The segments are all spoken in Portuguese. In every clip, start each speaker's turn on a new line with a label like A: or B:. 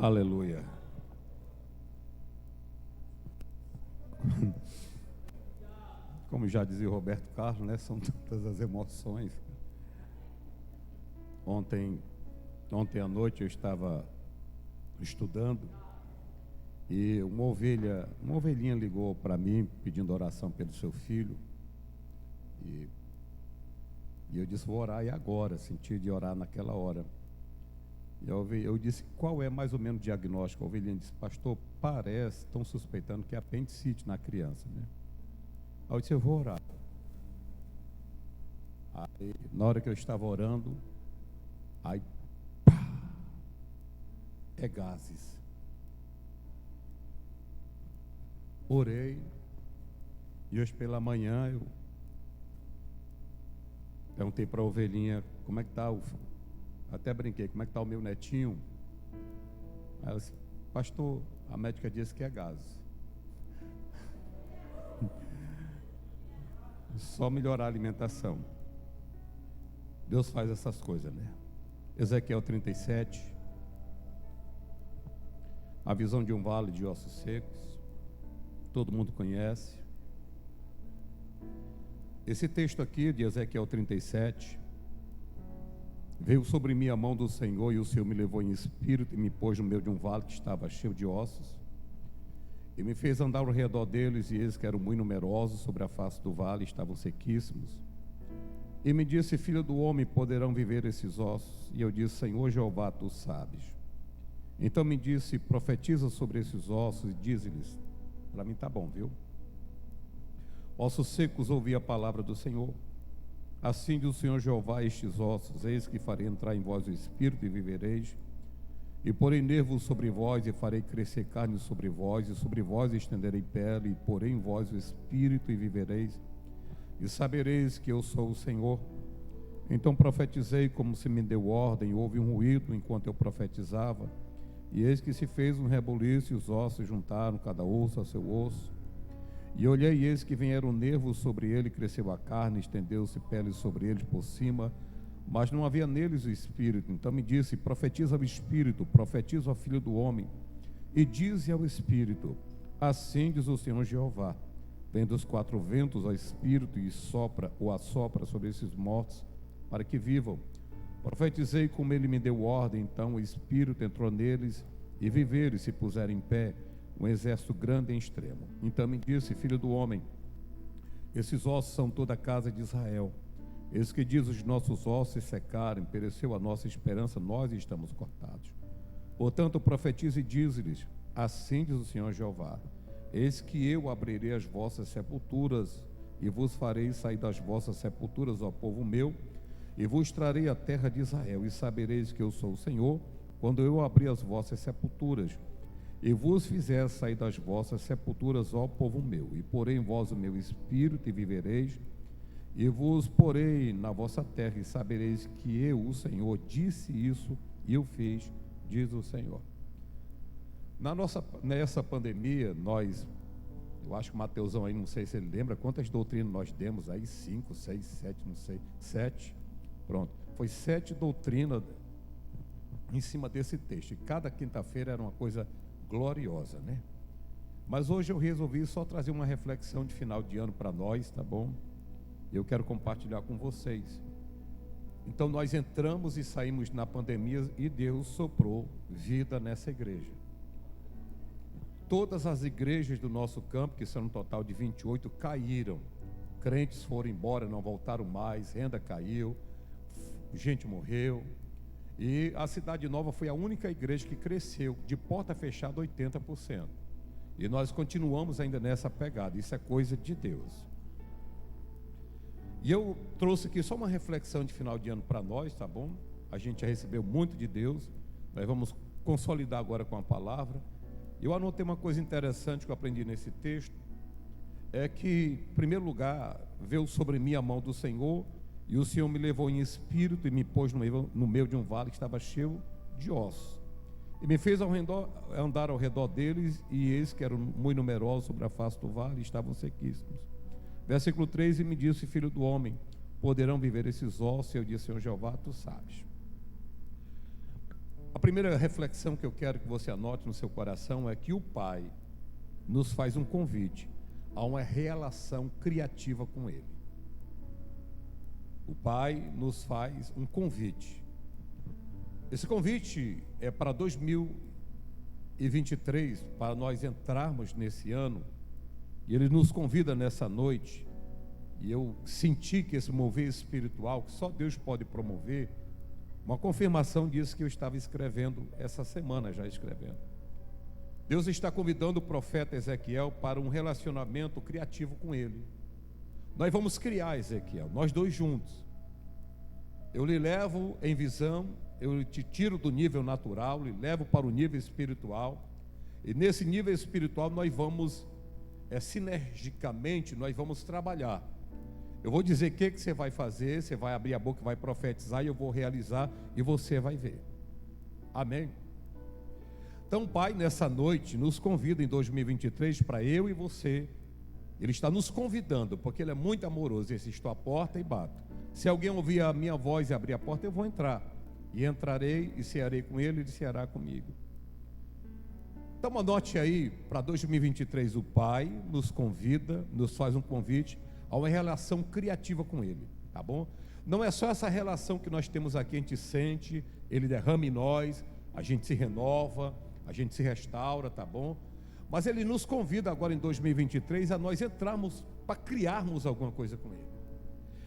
A: Aleluia. Como já dizia o Roberto Carlos, né? São tantas as emoções. Ontem à noite eu estava estudando e uma ovelhinha ligou para mim pedindo oração pelo seu filho. E eu disse, vou orar e agora, senti de orar naquela hora. E eu disse, qual é mais ou menos o diagnóstico? A ovelhinha disse, pastor, parece, estão suspeitando que é apendicite na criança, né? Aí eu disse, eu vou orar. Aí, na hora que eu estava orando, aí, pá, é gases. Orei, e hoje pela manhã eu perguntei para a ovelhinha, como é que está até brinquei, como é que está o meu netinho? Aí ela disse, pastor, a médica disse que é gases. Só melhorar a alimentação. Deus faz essas coisas, né? Ezequiel 37, a visão de um vale de ossos secos, todo mundo conhece. Esse texto aqui de Ezequiel 37, veio sobre mim a mão do Senhor, e o Senhor me levou em espírito e me pôs no meio de um vale que estava cheio de ossos, e me fez andar ao redor deles, e eles que eram muito numerosos, sobre a face do vale, estavam sequíssimos. E me disse, filho do homem, poderão viver esses ossos? E eu disse, Senhor Jeová, tu sabes. Então me disse, profetiza sobre esses ossos e dize-lhes, para mim está bom, viu? Ossos secos, ouvi a palavra do Senhor. Assim diz o Senhor Jeová a estes ossos, eis que farei entrar em vós o espírito e vivereis, e porei nervos sobre vós, e farei crescer carne sobre vós, e sobre vós estenderei pele, e porei em vós o espírito e vivereis, e sabereis que eu sou o Senhor. Então profetizei como se me deu ordem, houve um ruído enquanto eu profetizava, e eis que se fez um rebuliço, e os ossos juntaram cada osso a seu osso. E olhei, e eis que vieram nervos sobre ele, cresceu a carne, estendeu-se pele sobre eles por cima, mas não havia neles o espírito. Então me disse, profetiza ao espírito, profetiza ao filho do homem, e dize ao espírito, assim diz o Senhor Jeová, vem dos quatro ventos ao espírito, e sopra ou assopra sobre esses mortos, para que vivam. Profetizei como ele me deu ordem, então o espírito entrou neles, e viveram e se puseram em pé, um exército grande em extremo. Então me disse, filho do homem, esses ossos são toda a casa de Israel. Eis que diz, os nossos ossos se secaram, pereceu a nossa esperança, nós estamos cortados. Portanto, profetize e diz-lhes, assim diz o Senhor Jeová, eis que eu abrirei as vossas sepulturas, e vos farei sair das vossas sepulturas, ó povo meu, e vos trarei a terra de Israel, e sabereis que eu sou o Senhor, quando eu abrir as vossas sepulturas, e vos fizer sair das vossas sepulturas, ó povo meu, e porei em vós o meu espírito, e vivereis, e vos porei na vossa terra, e sabereis que eu, o Senhor, disse isso, e eu fiz, diz o Senhor. Nessa pandemia, eu acho que o Mateusão aí, não sei se ele lembra, quantas doutrinas nós demos aí, 5, 6, 7, não sei, 7, pronto, foi 7 doutrinas em cima desse texto, e cada quinta-feira era uma coisa gloriosa, né? Mas hoje eu resolvi só trazer uma reflexão de final de ano para nós, tá bom? Eu quero compartilhar com vocês. Então nós entramos e saímos na pandemia e Deus soprou vida nessa igreja. Todas as igrejas do nosso campo, que são um total de 28, caíram. Crentes foram embora, não voltaram mais, renda caiu, gente morreu. E a Cidade Nova foi a única igreja que cresceu, de porta fechada 80%. E nós continuamos ainda nessa pegada, isso é coisa de Deus. E eu trouxe aqui só uma reflexão de final de ano para nós, tá bom? A gente já recebeu muito de Deus, nós vamos consolidar agora com a palavra. Eu anotei uma coisa interessante que eu aprendi nesse texto, é que, em primeiro lugar, veio sobre mim a mão do Senhor, e o Senhor me levou em espírito e me pôs no meio de um vale que estava cheio de ossos. E me fez andar ao redor deles, e eis que eram muito numerosos sobre a face do vale, e estavam sequíssimos. Versículo 3, e me disse, filho do homem, poderão viver esses ossos? E eu disse, Senhor Jeová, tu sabes. A primeira reflexão que eu quero que você anote no seu coração é que o Pai nos faz um convite a uma relação criativa com Ele. O Pai nos faz um convite. Esse convite é para 2023, para nós entrarmos nesse ano, e Ele nos convida nessa noite, e eu senti que esse mover espiritual, que só Deus pode promover, uma confirmação disso que eu estava escrevendo essa semana, já escrevendo. Deus está convidando o profeta Ezequiel para um relacionamento criativo com Ele. Nós vamos criar, Ezequiel, nós dois juntos. Eu lhe levo em visão, eu te tiro do nível natural, lhe levo para o nível espiritual. E nesse nível espiritual nós vamos, sinergicamente, nós vamos trabalhar. Eu vou dizer o que você vai fazer, você vai abrir a boca, vai profetizar, e eu vou realizar, e você vai ver. Amém? Então, Pai, nessa noite, nos convida em 2023 para eu e você. Ele está nos convidando, porque Ele é muito amoroso. Ele diz: estou à porta e bato. Se alguém ouvir a minha voz e abrir a porta, eu vou entrar. E entrarei e cearei com Ele, e Ele ceará comigo. Então, anote aí, para 2023, o Pai nos convida, nos faz um convite a uma relação criativa com Ele, tá bom? Não é só essa relação que nós temos aqui, a gente sente, Ele derrama em nós, a gente se renova, a gente se restaura, tá bom? Mas Ele nos convida agora em 2023 a nós entrarmos para criarmos alguma coisa com Ele.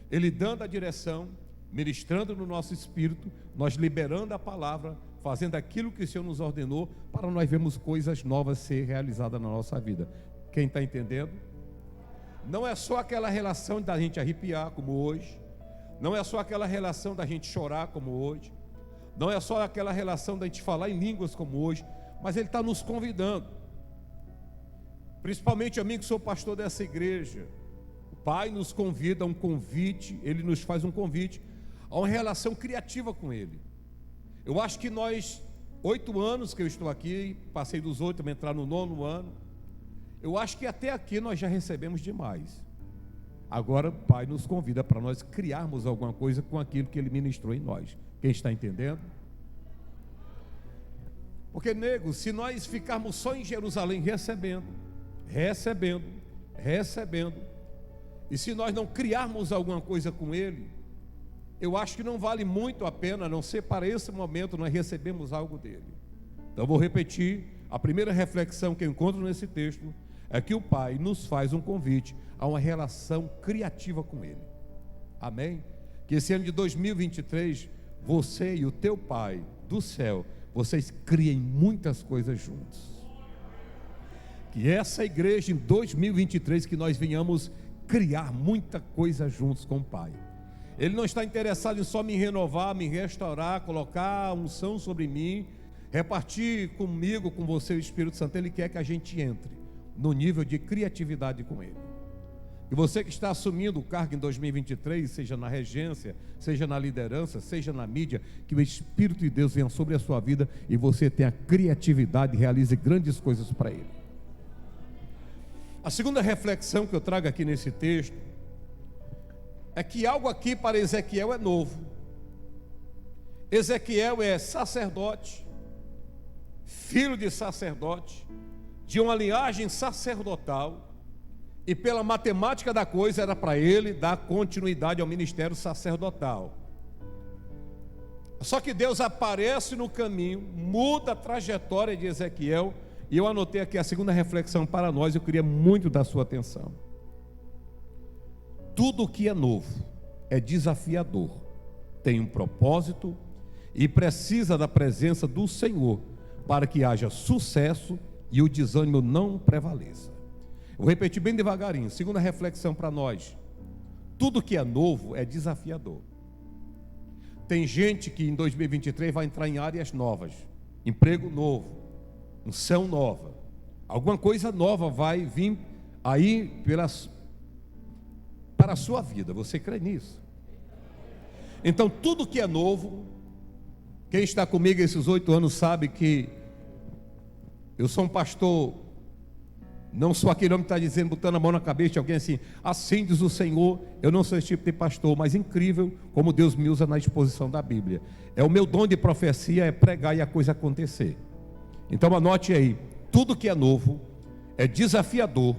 A: Ele dando a direção, ministrando no nosso espírito, nós liberando a palavra, fazendo aquilo que o Senhor nos ordenou, para nós vermos coisas novas ser realizadas na nossa vida. Quem está entendendo? Não é só aquela relação da gente arrepiar como hoje, não é só aquela relação da gente chorar como hoje, não é só aquela relação da gente falar em línguas como hoje, mas Ele está nos convidando, principalmente a mim que sou pastor dessa igreja. O Pai nos convida a um convite, Ele nos faz um convite a uma relação criativa com Ele. Eu acho que nós, 8 anos que eu estou aqui, passei dos 8, vamos entrar no 9º ano, eu acho que até aqui nós já recebemos demais. Agora o Pai nos convida para nós criarmos alguma coisa com aquilo que Ele ministrou em nós. Quem está entendendo? Porque, nego, se nós ficarmos só em Jerusalém recebendo, e se nós não criarmos alguma coisa com Ele, eu acho que não vale muito a pena, a não ser para esse momento nós recebemos algo dele. Então vou repetir, a primeira reflexão que eu encontro nesse texto é que o Pai nos faz um convite a uma relação criativa com Ele. Amém? Que esse ano de 2023, você e o teu Pai do céu, vocês criem muitas coisas juntos. Que essa igreja em 2023, que nós venhamos criar muita coisa juntos com o Pai. Ele não está interessado em só me renovar, me restaurar, colocar a unção sobre mim, repartir comigo, com você o Espírito Santo. Ele quer que a gente entre no nível de criatividade com Ele. E você que está assumindo o cargo em 2023, seja na regência, seja na liderança, seja na mídia, que o Espírito de Deus venha sobre a sua vida e você tenha criatividade e realize grandes coisas para Ele. A segunda reflexão que eu trago aqui nesse texto é que algo aqui para Ezequiel é novo. Ezequiel é sacerdote, filho de sacerdote, de uma linhagem sacerdotal, e pela matemática da coisa era para ele dar continuidade ao ministério sacerdotal. Só que Deus aparece no caminho, muda a trajetória de Ezequiel, e eu anotei aqui a segunda reflexão para nós, eu queria muito dar sua atenção. Tudo que é novo é desafiador, tem um propósito e precisa da presença do Senhor para que haja sucesso e o desânimo não prevaleça. Eu vou repetir bem devagarinho. Segunda reflexão para nós: tudo que é novo é desafiador. Tem gente que em 2023 vai entrar em áreas novas, emprego novo, unção nova, alguma coisa nova vai vir aí para a sua vida. Você crê nisso? Então tudo que é novo, quem está comigo esses 8 anos sabe que eu sou um pastor Não sou aquele homem que está dizendo, botando a mão na cabeça de alguém assim, assim diz o Senhor. Eu não sou esse tipo de pastor, mas incrível como Deus me usa na exposição da Bíblia. É o meu dom de profecia, é pregar e a coisa acontecer. Então anote aí, tudo que é novo, é desafiador,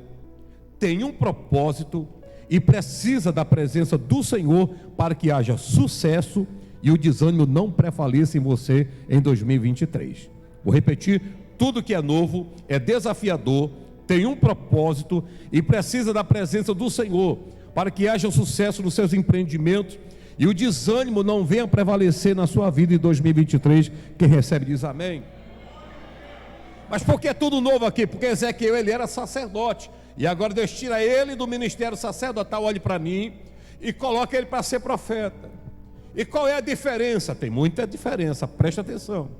A: tem um propósito e precisa da presença do Senhor para que haja sucesso e o desânimo não prevaleça em você em 2023. Vou repetir, tudo que é novo, é desafiador, tem um propósito e precisa da presença do Senhor para que haja sucesso nos seus empreendimentos e o desânimo não venha prevalecer na sua vida em 2023. Quem recebe diz amém. Mas por que é tudo novo aqui? Porque Ezequiel, ele era sacerdote e agora Deus tira ele do ministério sacerdotal, olhe para mim, e coloca ele para ser profeta. E qual é a diferença? Tem muita diferença, preste atenção.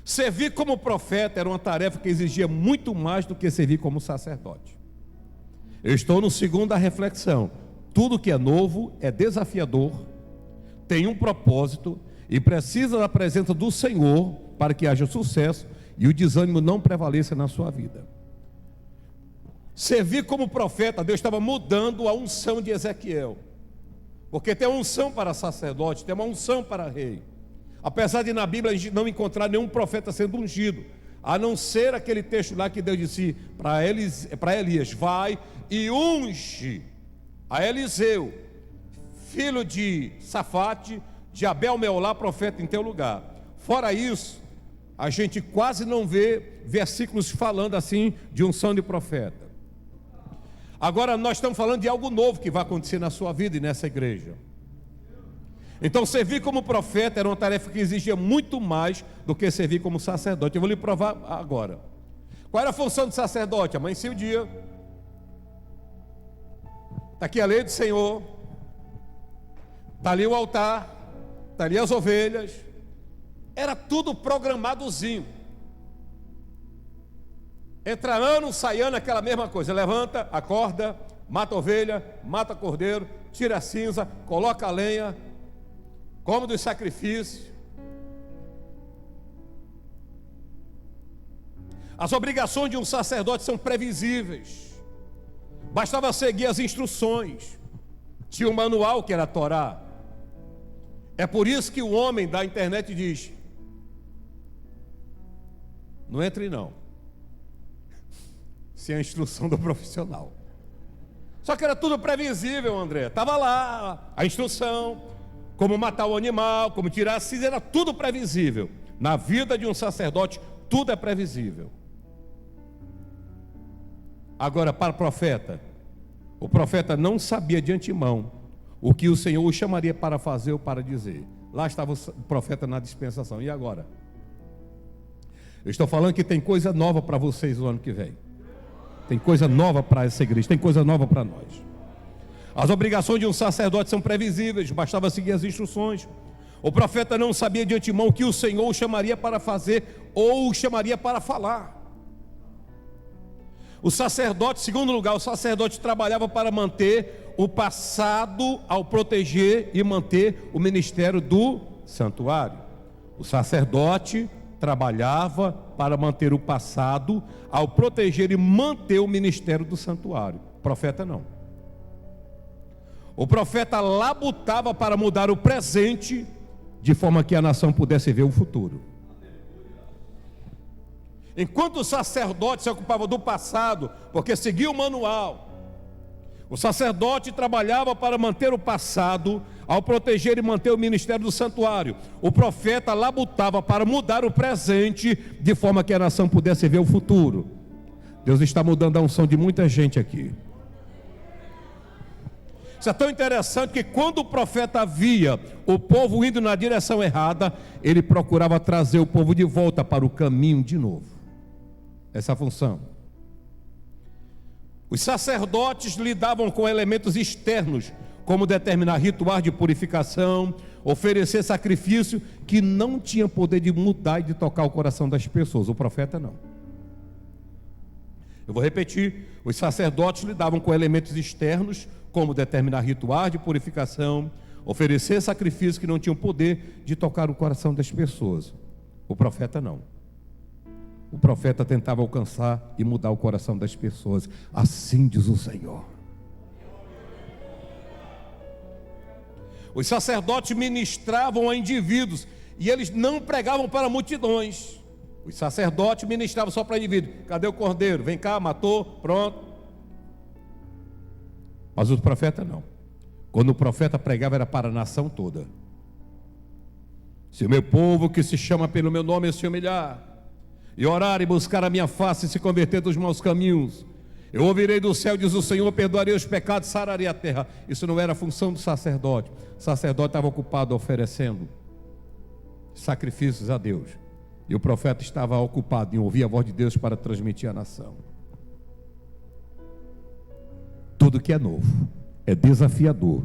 A: Servir como profeta era uma tarefa que exigia muito mais do que servir como sacerdote. Eu estou no segundo da reflexão. Tudo que é novo é desafiador, tem um propósito e precisa da presença do Senhor para que haja sucesso e o desânimo não prevaleça na sua vida. Servir como profeta, Deus estava mudando a unção de Ezequiel, porque tem uma unção para sacerdote, tem uma unção para rei. Apesar de na Bíblia a gente não encontrar nenhum profeta sendo ungido, a não ser aquele texto lá que Deus disse para Elias, vai e unge a Eliseu, filho de Safate, de Abel Meolá, profeta em teu lugar. Fora isso, a gente quase não vê versículos falando assim de unção de profeta. Agora nós estamos falando de algo novo que vai acontecer na sua vida e nessa igreja. Então servir como profeta era uma tarefa que exigia muito mais do que servir como sacerdote. Eu vou lhe provar agora. Qual era a função do sacerdote? Amanhecia o dia, está aqui a lei do Senhor, está ali o altar, está ali as ovelhas, era tudo programadozinho. Entra ano, sai ano, aquela mesma coisa. Levanta, acorda, mata a ovelha, mata cordeiro, tira a cinza, coloca a lenha, come dos sacrifícios. As obrigações de um sacerdote são previsíveis. Bastava seguir as instruções. Tinha um manual que era a Torá. É por isso que o homem da internet diz: não entre não, sem a instrução do profissional. Só que era tudo previsível, André. Estava lá a instrução, como matar o animal, como tirar a cinza, era tudo previsível. Na vida de um sacerdote, tudo é previsível. Agora, para o profeta não sabia de antemão o que o Senhor o chamaria para fazer ou para dizer. Lá estava o profeta na dispensação. E agora? Eu estou falando que tem coisa nova para vocês no ano que vem. Tem coisa nova para essa igreja, tem coisa nova para nós. As obrigações de um sacerdote são previsíveis, bastava seguir as instruções. O profeta não sabia de antemão o que o Senhor o chamaria para fazer ou o chamaria para falar. O sacerdote, em segundo lugar, o sacerdote trabalhava para manter o passado ao proteger e manter o ministério do santuário. O sacerdote trabalhava para manter o passado ao proteger e manter o ministério do santuário. O profeta não. O profeta labutava para mudar o presente de forma que a nação pudesse ver o futuro. Enquanto o sacerdote se ocupava do passado, porque seguia o manual, o sacerdote trabalhava para manter o passado, ao proteger e manter o ministério do santuário. O profeta labutava para mudar o presente, de forma que a nação pudesse ver o futuro. Deus está mudando a unção de muita gente aqui. Isso é tão interessante que quando o profeta via o povo indo na direção errada, ele procurava trazer o povo de volta para o caminho de novo. Essa é a função. Os sacerdotes lidavam com elementos externos, como determinar rituais de purificação, oferecer sacrifício, que não tinha poder de mudar e de tocar o coração das pessoas. O profeta não. Eu vou repetir: os sacerdotes lidavam com elementos externos, como determinar rituais de purificação, oferecer sacrifícios que não tinham poder de tocar o coração das pessoas. O profeta não. o profeta tentava alcançar e mudar o coração das pessoas. Assim diz o Senhor. Os sacerdotes ministravam a indivíduos e eles não pregavam para multidões. Os sacerdotes ministravam só para indivíduos. Cadê o cordeiro? Vem cá, matou, pronto. Mas o profeta não. Quando o profeta pregava era para a nação toda. Se o meu povo que se chama pelo meu nome se humilhar e orar e buscar a minha face e se converter dos maus caminhos, eu ouvirei do céu, diz o Senhor, perdoarei os pecados, sararei a terra. Isso não era a função do sacerdote. O sacerdote estava ocupado oferecendo sacrifícios a Deus, e o profeta estava ocupado em ouvir a voz de Deus para transmitir à nação. Tudo que é novo é desafiador,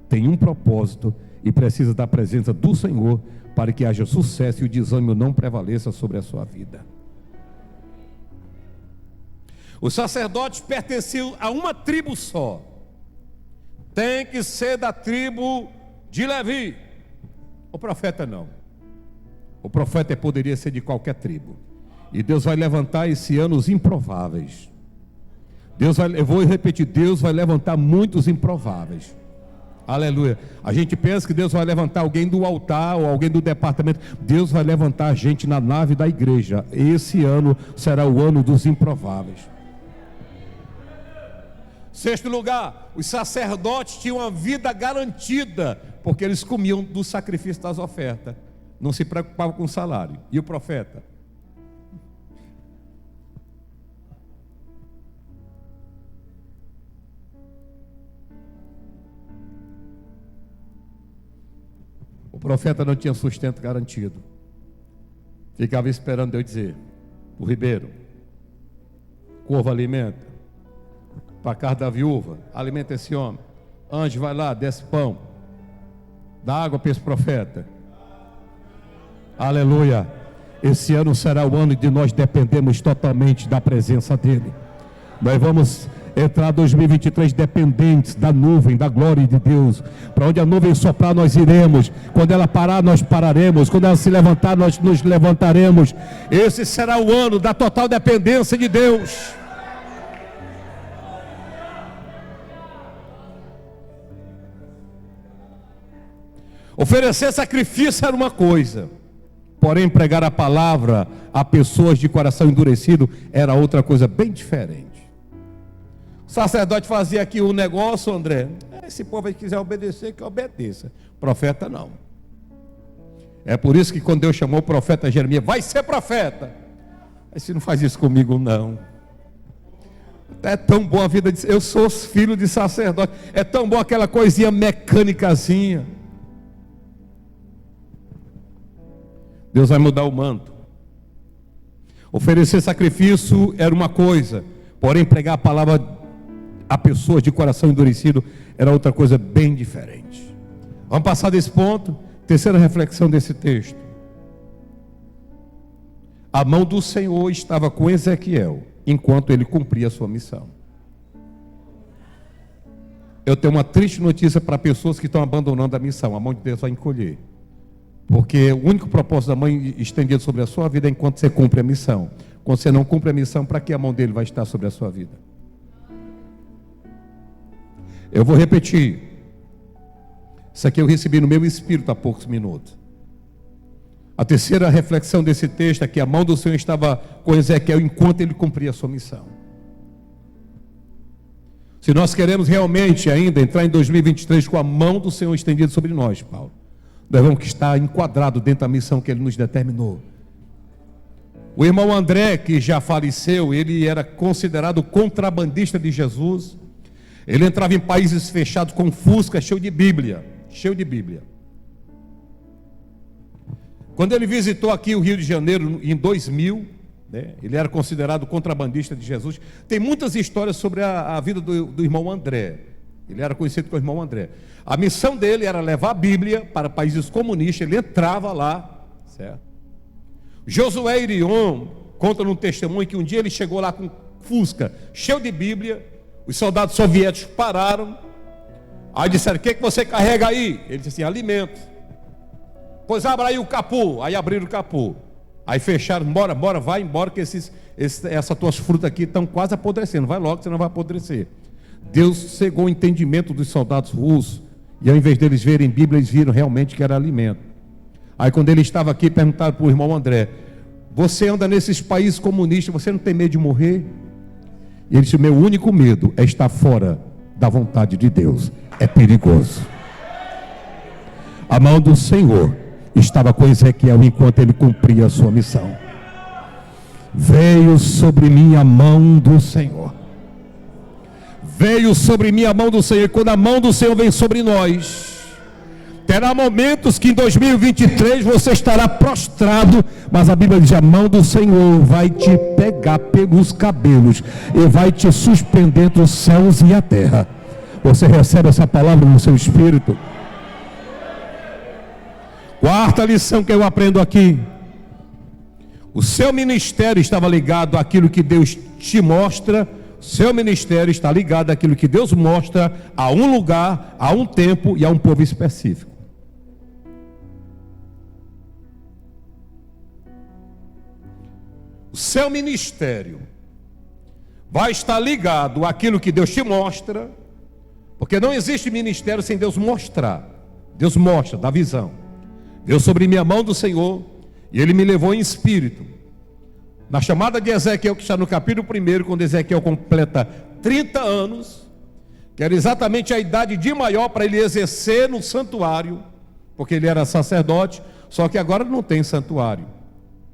A: tem um propósito e precisa da presença do Senhor para que haja sucesso e o desânimo não prevaleça sobre a sua vida. Os sacerdotes pertenciam a uma tribo só. Tem que ser da tribo de Levi. O profeta não. O profeta poderia ser de qualquer tribo. E Deus vai levantar esse ano os improváveis. Eu vou repetir, Deus vai levantar muitos improváveis. Aleluia. A gente pensa que Deus vai levantar alguém do altar ou alguém do departamento. Deus vai levantar gente na nave da igreja. Esse ano será o ano dos improváveis. Sexto lugar, os sacerdotes tinham uma vida garantida, porque eles comiam do sacrifício das ofertas, não se preocupavam com o salário. E o profeta? O profeta não tinha sustento garantido, ficava esperando Deus dizer: o ribeiro, corvo alimenta, para a casa da viúva, alimenta esse homem. Anjo, vai lá, desce pão, dá água para esse profeta. Aleluia. Esse ano será o ano de nós dependermos totalmente da presença dele. Nós vamos entrar 2023 dependentes da nuvem, da glória de Deus. Para onde a nuvem soprar, nós iremos. Quando ela parar, nós pararemos. Quando ela se levantar, nós nos levantaremos. Esse será o ano da total dependência de Deus. Oferecer sacrifício era uma coisa, porém pregar a palavra a pessoas de coração endurecido era outra coisa bem diferente. O sacerdote fazia aqui um negócio, André, esse povo aí quiser obedecer, que obedeça. Profeta não. É por isso que quando Deus chamou o profeta Jeremias, vai ser profeta. Aí você não faz isso comigo não. É tão boa a vida de... Eu sou filho de sacerdote. É tão boa aquela coisinha mecânicazinha. Deus vai mudar o manto. Oferecer sacrifício era uma coisa, porém pregar a palavra a pessoas de coração endurecido era outra coisa bem diferente. Vamos passar desse ponto. Terceira reflexão desse texto. A mão do Senhor estava com Ezequiel enquanto ele cumpria a sua missão. Eu tenho uma triste notícia para pessoas que estão abandonando a missão. A mão de Deus vai encolher. Porque o único propósito da mão estendido sobre a sua vida é enquanto você cumpre a missão. Quando você não cumpre a missão, para que a mão dele vai estar sobre a sua vida? Eu vou repetir. Isso aqui eu recebi no meu espírito há poucos minutos. A terceira reflexão desse texto é que a mão do Senhor estava com Ezequiel enquanto ele cumpria a sua missão. Se nós queremos realmente ainda entrar em 2023 com a mão do Senhor estendida sobre nós, Paulo, nós vamos estar enquadrado dentro da missão que ele nos determinou. O irmão André, que já faleceu, ele era considerado contrabandista de Jesus. Ele entrava em países fechados com fusca, cheio de Bíblia. Quando ele visitou aqui o Rio de Janeiro em 2000, né, ele era considerado contrabandista de Jesus. Tem muitas histórias sobre a vida do irmão André. Ele era conhecido como irmão André. A missão dele era levar a Bíblia para países comunistas. Ele entrava lá, certo? Josué Irion conta num testemunho que um dia ele chegou lá com fusca, cheio de Bíblia. Os soldados soviéticos pararam. Aí disseram: o que você carrega aí? Ele disse assim: alimento. Pois abra aí o capô. Aí abriram o capô. Aí fecharam, bora, vai embora, que essas tuas frutas aqui estão quase apodrecendo. Vai logo, senão vai apodrecer. Deus cegou o entendimento dos soldados russos, e ao invés deles verem Bíblia, eles viram realmente que era alimento. Aí quando ele estava aqui, perguntaram para o irmão André: você anda nesses países comunistas, você não tem medo de morrer? E ele disse: meu único medo é estar fora da vontade de Deus. É perigoso. A mão do Senhor estava com Ezequiel enquanto ele cumpria a sua missão. Veio sobre mim a mão do Senhor. Veio sobre mim a mão do Senhor. E quando a mão do Senhor vem sobre nós, terá momentos que em 2023 você estará prostrado, mas a Bíblia diz: a mão do Senhor vai te pegar pelos cabelos e vai te suspender entre os céus e a terra. Você recebe essa palavra no seu espírito? Quarta lição que eu aprendo aqui: o seu ministério estava ligado àquilo que Deus te mostra. Seu ministério está ligado àquilo que Deus mostra a um lugar, a um tempo e a um povo específico. O seu ministério vai estar ligado àquilo que Deus te mostra, porque não existe ministério sem Deus mostrar. Deus mostra, dá visão. Veio sobre mim a mão do Senhor, e Ele me levou em espírito. Na chamada de Ezequiel, que está no capítulo 1, quando Ezequiel completa 30 anos, que era exatamente a idade de maior para ele exercer no santuário, porque ele era sacerdote, só que agora não tem santuário,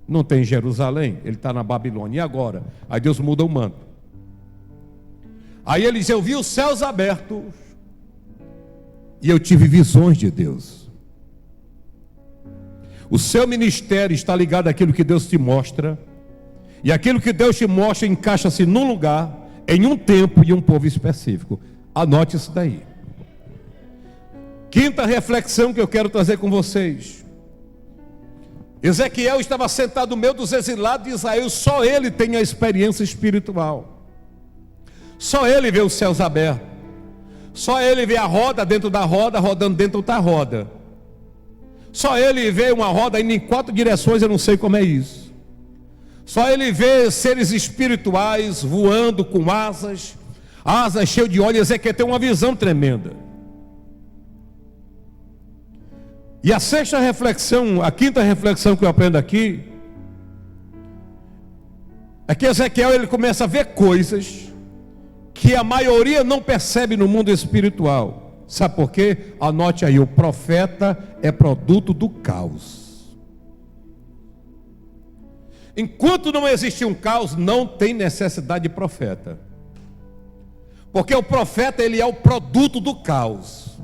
A: não tem Jerusalém, ele está na Babilônia. E agora? Aí Deus muda o manto. Aí ele diz: eu vi os céus abertos, e eu tive visões de Deus. O seu ministério está ligado àquilo que Deus te mostra, e aquilo que Deus te mostra encaixa-se num lugar, em um tempo e um povo específico. Anote isso daí. Quinta reflexão que eu quero trazer com vocês: Ezequiel estava sentado no meio dos exilados de Israel. Só ele tem a experiência espiritual, só ele vê os céus abertos, só ele vê a roda dentro da roda, rodando dentro da roda. Só ele vê uma roda indo em 4 direções, eu não sei como é isso. Só ele vê seres espirituais voando com asas cheias de óleo. Ezequiel tem uma visão tremenda. E a sexta reflexão, a quinta reflexão que eu aprendo aqui, é que Ezequiel ele começa a ver coisas que a maioria não percebe no mundo espiritual. Sabe por quê? Anote aí: o profeta é produto do caos. Enquanto não existe um caos, não tem necessidade de profeta, porque o profeta ele é o produto do caos.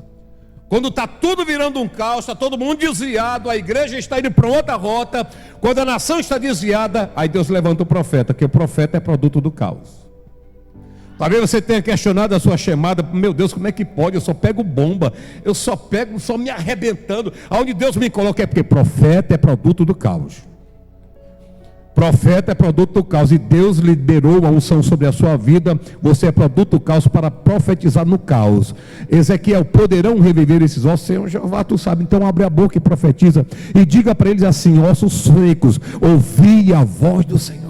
A: Quando está tudo virando um caos, está todo mundo desviado, a igreja está indo para outra rota, quando a nação está desviada, aí Deus levanta o profeta, porque o profeta é produto do caos. Talvez você tenha questionado a sua chamada: meu Deus, como é que pode? Eu só pego bomba, eu só me arrebentando. Aonde Deus me coloca é porque profeta é produto do caos. Profeta é produto do caos, e Deus liberou a unção sobre a sua vida. Você é produto do caos para profetizar no caos. Ezequiel: poderão reviver esses ossos? Senhor Jeová, tu sabe. Então abre a boca e profetiza, e diga para eles assim: ossos secos, ouvi a voz do Senhor.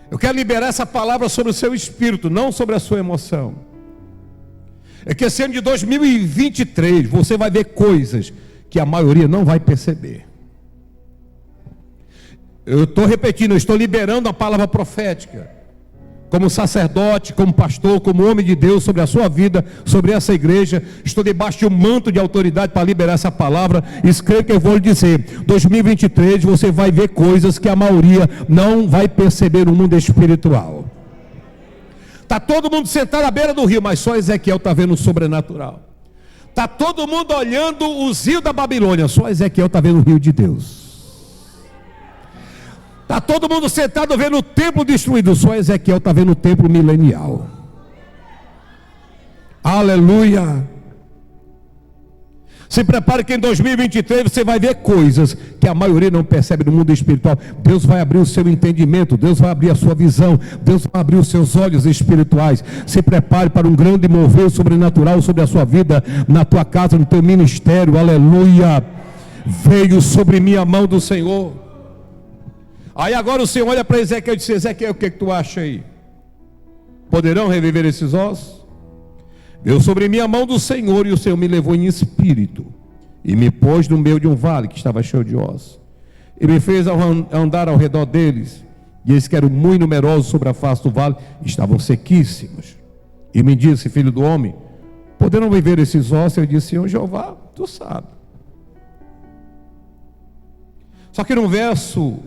A: Eu quero liberar essa palavra sobre o seu espírito, não sobre a sua emoção. É que esse ano de 2023 você vai ver coisas que a maioria não vai perceber. Eu estou repetindo, eu estou liberando a palavra profética, como sacerdote, como pastor, como homem de Deus, sobre a sua vida, sobre essa igreja. Estou debaixo de um manto de autoridade para liberar essa palavra. Escreva que eu vou lhe dizer: 2023 você vai ver coisas que a maioria não vai perceber no mundo espiritual. Está todo mundo sentado à beira do rio, mas só Ezequiel está vendo o sobrenatural. Está todo mundo olhando os rios da Babilônia, só Ezequiel está vendo o rio de Deus. Está todo mundo sentado vendo o templo destruído, só Ezequiel está vendo o templo milenial. Aleluia. Se prepare que em 2023 você vai ver coisas que a maioria não percebe no mundo espiritual. Deus vai abrir o seu entendimento, Deus vai abrir a sua visão, Deus vai abrir os seus olhos espirituais. Se prepare para um grande mover sobrenatural sobre a sua vida, na tua casa, no teu ministério. Aleluia. Veio sobre mim a mão do Senhor. Aí agora o Senhor olha para Ezequiel e diz: Ezequiel, o que tu acha aí? Poderão reviver esses ossos? Veio sobre mim a mão do Senhor, e o Senhor me levou em espírito e me pôs no meio de um vale que estava cheio de ossos. E me fez andar ao redor deles, e eles que eram muito numerosos sobre a face do vale, estavam sequíssimos. E me disse: filho do homem, poderão viver esses ossos? Eu disse: Senhor Jeová, tu sabe. Só que no verso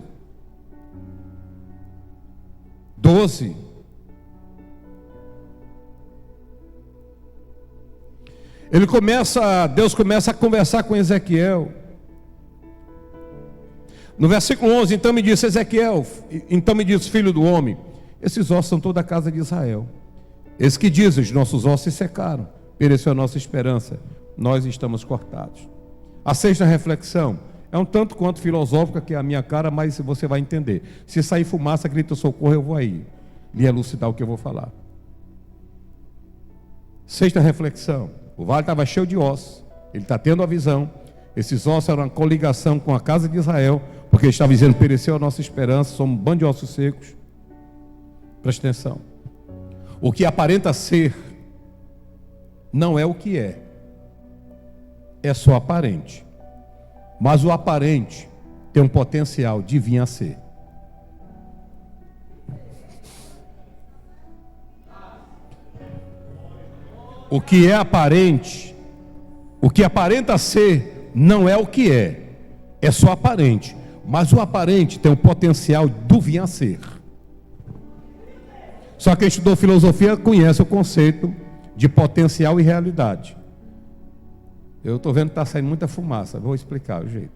A: 12, Deus começa a conversar com Ezequiel. No versículo 11, então me disse: Ezequiel, então me disse, filho do homem, esses ossos são toda a casa de Israel. Eis que dizem: os nossos ossos se secaram, pereceu a nossa esperança, nós estamos cortados. A sexta reflexão é um tanto quanto filosófica, que é a minha cara, mas você vai entender. Se sair fumaça, grita socorro, eu vou aí lhe elucidar o que eu vou falar. Sexta reflexão: o vale estava cheio de ossos, ele está tendo a visão. Esses ossos eram uma coligação com a casa de Israel, porque ele estava dizendo: pereceu a nossa esperança, somos um bando de ossos secos. Presta atenção: o que aparenta ser não é o que é só aparente. Mas o aparente tem um potencial de vir a ser. O que é aparente, o que aparenta ser, não é o que é só aparente. Mas o aparente tem um potencial do vir a ser. Só quem estudou filosofia conhece o conceito de potencial e realidade. Eu estou vendo que está saindo muita fumaça, vou explicar o jeito.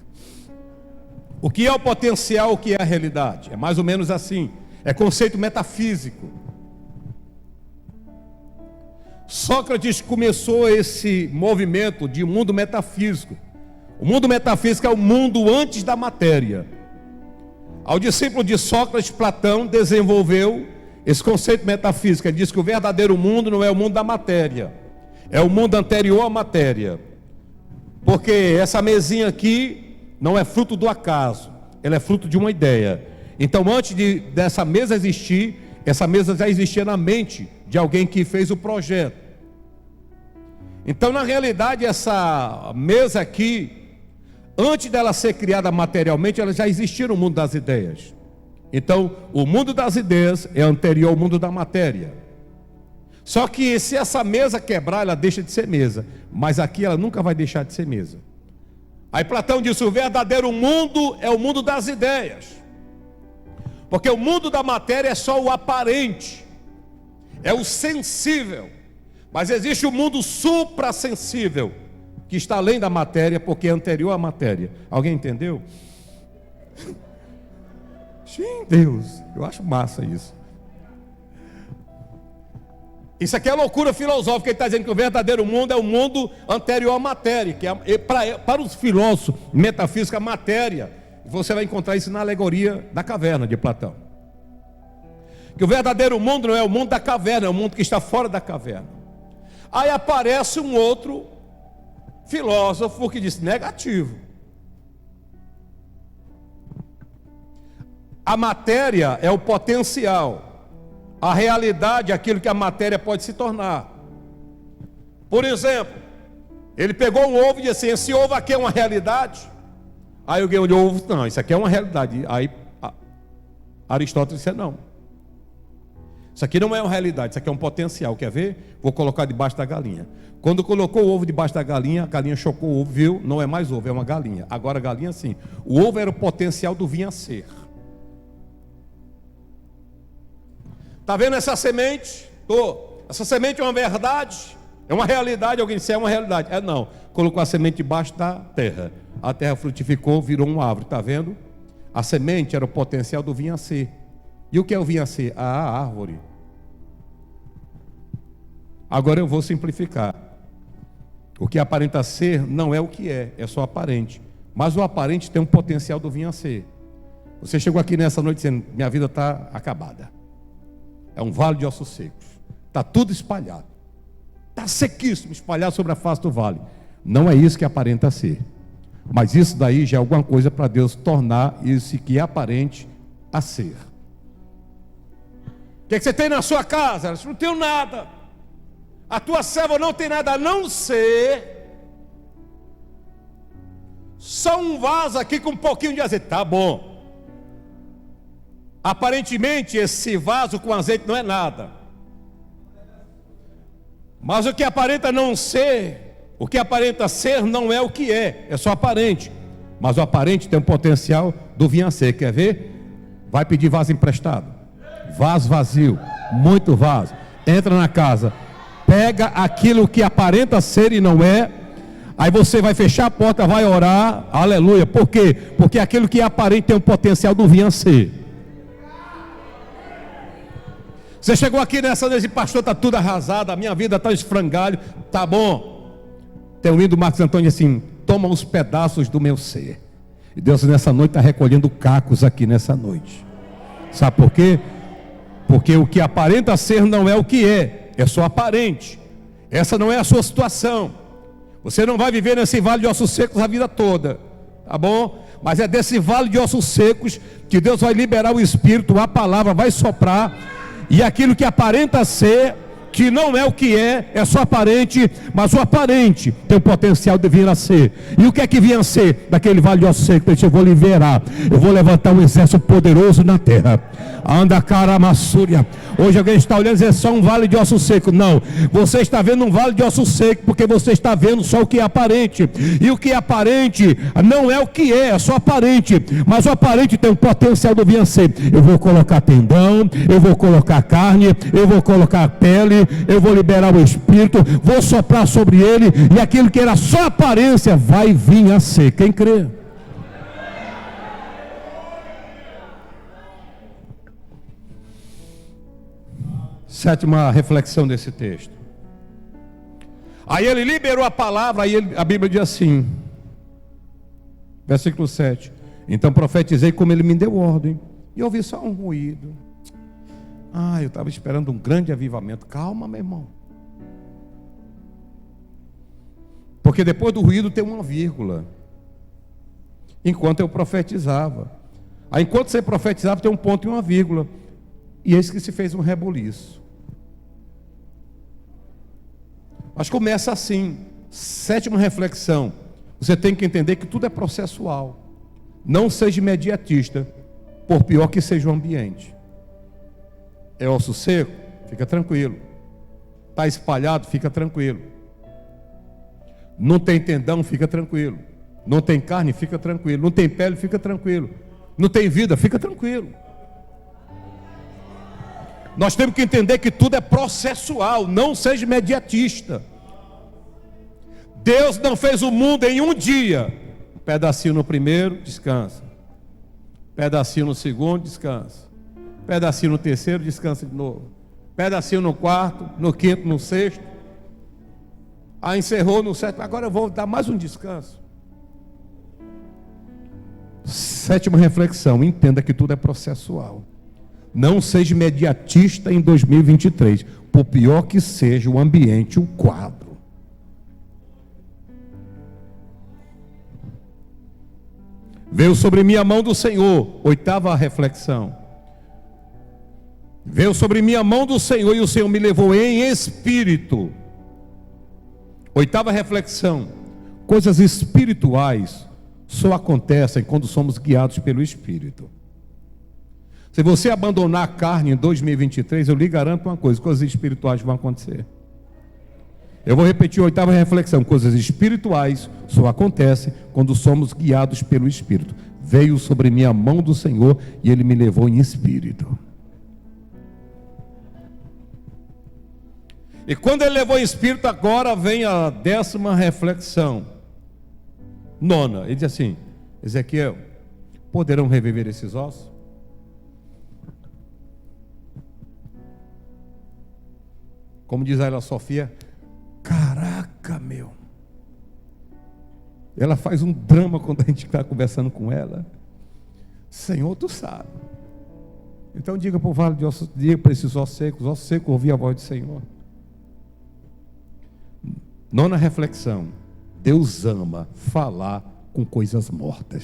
A: O que é o potencial, o que é a realidade? É mais ou menos assim, é conceito metafísico. Sócrates começou esse movimento de mundo metafísico. O mundo metafísico é o mundo antes da matéria. Ao discípulo de Sócrates, Platão desenvolveu esse conceito metafísico. Ele diz que o verdadeiro mundo não é o mundo da matéria, é o mundo anterior à matéria. Porque essa mesinha aqui não é fruto do acaso, ela é fruto de uma ideia. Então, antes dessa mesa existir, essa mesa já existia na mente de alguém que fez o projeto. Então, na realidade, essa mesa aqui, antes dela ser criada materialmente, ela já existia no mundo das ideias. Então, o mundo das ideias é anterior ao mundo da matéria. Só que se essa mesa quebrar, ela deixa de ser mesa. Mas aqui ela nunca vai deixar de ser mesa. Aí Platão disse: o verdadeiro mundo é o mundo das ideias. Porque o mundo da matéria é só o aparente, é o sensível. Mas existe o mundo suprassensível, que está além da matéria, porque é anterior à matéria. Alguém entendeu? Sim, Deus, eu acho massa isso. Isso aqui é loucura filosófica. Ele está dizendo que o verdadeiro mundo é o mundo anterior à matéria, que é, para os filósofos metafísicos, a matéria. Você vai encontrar isso na alegoria da caverna de Platão. Que o verdadeiro mundo não é o mundo da caverna, é o mundo que está fora da caverna. Aí aparece um outro filósofo que diz negativo. A matéria é o potencial. A realidade é aquilo que a matéria pode se tornar. Por exemplo, ele pegou um ovo e disse assim: esse ovo aqui é uma realidade? Aí alguém olhou o ovo: não, isso aqui é uma realidade. Aí Aristóteles disse: não, isso aqui não é uma realidade, isso aqui é um potencial. Quer ver? Vou colocar debaixo da galinha. Quando colocou o ovo debaixo da galinha, a galinha chocou o ovo, viu? Não é mais ovo, é uma galinha. Agora a galinha sim. O ovo era o potencial do vir a ser. Está vendo essa semente? Essa semente é uma verdade? É uma realidade? Alguém disse: é uma realidade. É não. Colocou a semente debaixo da terra. A terra frutificou, virou uma árvore. Está vendo? A semente era o potencial do vir a ser. E o que é o vir a ser? A árvore. Agora eu vou simplificar. O que aparenta ser não é o que é só aparente. Mas o aparente tem um potencial do vir a ser. Você chegou aqui nessa noite dizendo: minha vida está acabada. É um vale de ossos secos. Está tudo espalhado. Está sequíssimo, espalhado sobre a face do vale. Não é isso que aparenta ser. Mas isso daí já é alguma coisa para Deus tornar isso que é aparente a ser. O que é que você tem na sua casa? Ela disse, não tenho nada. A tua serva não tem nada a não ser só um vaso aqui com um pouquinho de azeite. Tá bom. Aparentemente esse vaso com azeite não é nada. Mas o que aparenta não ser, o que aparenta ser não é o que é só aparente. Mas o aparente tem um potencial do vinho a ser. Quer ver? Vai pedir vaso emprestado. Vaso vazio, muito vaso. Entra na casa, pega aquilo que aparenta ser e não é. Aí você vai fechar a porta, vai orar, aleluia. Por quê? Porque aquilo que é aparente tem um potencial do vir a ser. Você chegou aqui nessa vez e pastor, está tudo arrasado, a minha vida está esfrangalho. Tá bom. Tem um hino do Marcos Antônio assim, toma uns pedaços do meu ser. E Deus nessa noite está recolhendo cacos aqui nessa noite. Sabe por quê? Porque o que aparenta ser não é o que é só aparente. Essa não é a sua situação. Você não vai viver nesse vale de ossos secos a vida toda, tá bom? Mas é desse vale de ossos secos que Deus vai liberar o Espírito, a palavra vai soprar, e aquilo que aparenta ser, que não é o que é só aparente, mas o aparente tem o potencial de vir a ser. E o que é que vinha a ser daquele vale de ossos secos? Eu vou liberar, eu vou levantar um exército poderoso na terra. Anda caramassúria. Hoje alguém está olhando e diz, é só um vale de ossos secos. Não, você está vendo um vale de ossos secos porque você está vendo só o que é aparente. E o que é aparente não é o que é só aparente. Mas o aparente tem um potencial do vir a ser. Eu vou colocar tendão, eu vou colocar carne, eu vou colocar pele, eu vou liberar o Espírito, vou soprar sobre ele, e aquilo que era só aparência vai vir a ser. Quem crê? Sétima reflexão desse texto. Aí ele liberou a palavra, a Bíblia diz assim, versículo 7: então profetizei como ele me deu ordem, e ouvi só um ruído. Eu estava esperando um grande avivamento. Calma, meu irmão, porque depois do ruído tem uma vírgula. Enquanto eu profetizava, aí enquanto você profetizava tem um ponto e uma vírgula, e eis que se fez um rebuliço. Mas começa assim. Sétima reflexão: você tem que entender que tudo é processual. Não seja imediatista, por pior que seja o ambiente. É osso seco? Fica tranquilo. Está espalhado? Fica tranquilo. Não tem tendão? Fica tranquilo. Não tem carne? Fica tranquilo. Não tem pele? Fica tranquilo. Não tem vida? Fica tranquilo. Nós temos que entender que tudo é processual. Não seja imediatista. Deus não fez o mundo em um dia. Um pedacinho no primeiro, descansa. Pedacinho no segundo, descansa. Pedacinho no terceiro, descansa de novo. Pedacinho no quarto, no quinto, no sexto. Aí encerrou no sétimo. Agora eu vou dar mais um descanso. Sétima reflexão: entenda que tudo é processual. Não seja imediatista em 2023, por pior que seja o ambiente, o quadro. Veio sobre mim a mão do Senhor. Oitava reflexão: veio sobre mim a mão do Senhor, e o Senhor me levou em espírito. Oitava reflexão: coisas espirituais só acontecem quando somos guiados pelo Espírito. Se você abandonar a carne em 2023, eu lhe garanto uma coisa: coisas espirituais vão acontecer. Eu vou repetir a oitava reflexão: coisas espirituais só acontecem quando somos guiados pelo Espírito. Veio sobre mim a mão do Senhor, e Ele me levou em espírito. E quando Ele levou em espírito, agora vem a 10ª reflexão. 9ª, ele diz assim: Ezequiel, poderão reviver esses ossos? Como diz a ela, Sofia, caraca, meu. Ela faz um drama quando a gente está conversando com ela. Senhor, tu sabe. Então diga para o vale de ossos, diga para esses ossos secos ouvir a voz do Senhor. 9ª reflexão: Deus ama falar com coisas mortas.